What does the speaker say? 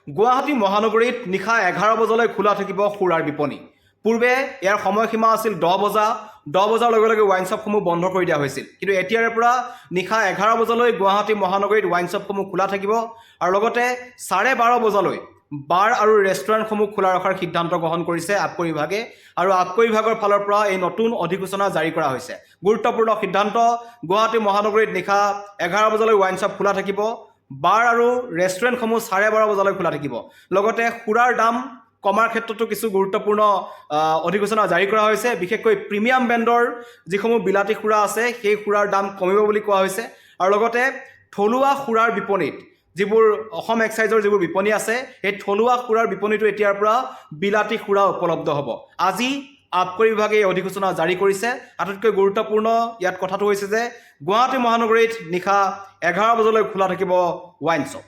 গুৱাহাটী মহানগৰীত নিশা 11 বজালৈ খোলা থাকিব সুৰাৰ বিপণী। পূৰ্বে ইয়াৰ সময়সীমা আছিল 10 বজা। 10 বজাৰ লগে লগে ৱাইন শ্বপসমূহ বন্ধ কৰি দিয়া হৈছিল। কিন্তু এতিয়াৰে পৰা নিশা 11 বজালৈ গুৱাহাটী মহানগৰীত ৱাইন শ্বপসমূহ খোলা থাকিব আৰু লগতে 12:30 বজালৈ বাৰ আৰু ৰেষ্টুৰেণ্টসমূহ খোলা ৰখাৰ সিদ্ধান্ত গ্ৰহণ কৰিছে আবকাৰী বিভাগে আৰু আবকাৰী বিভাগৰ ফালৰ পৰা এই নতুন অধিসূচনা জাৰি কৰা হৈছে। গুৰুত্বপূৰ্ণ সিদ্ধান্ত, গুৱাহাটী মহানগৰীত নিশা 11 বজালৈ ৱাইন শ্বপ খোলা থাকিব, বাৰ আৰু ৰেষ্টুৰেণ্টসমূহ 12:30 বজালৈ খোলা থাকিব। লগতে সুৰাৰ দাম কমাৰ ক্ষেত্ৰতো কিছু গুৰুত্বপূৰ্ণ অধিসূচনা জাৰি কৰা হৈছে। বিশেষকৈ প্ৰিমিয়াম ব্ৰেণ্ডৰ যিসমূহ বিলাতী সুৰা আছে সেই সুৰাৰ দাম কমিব বুলি কোৱা হৈছে। আৰু লগতে থলুৱা সুৰাৰ বিপণীত যিবোৰ অসম এক্সাইজৰ যিবোৰ বিপণী আছে সেই থলুৱা সুৰাৰ বিপণীটো এতিয়াৰ পৰা বিলাতী সুৰা উপলব্ধ হ'ব। আজি আবকাৰী বিভাগে এই অধিসূচনা জাৰি কৰিছে। আটাইতকৈ গুৰুত্বপূৰ্ণ ইয়াত কথাটো হৈছে যে গুৱাহাটী মহানগৰীত নিশা 11 বজালৈ খোলা থাকিব ৱাইন শ্বপ।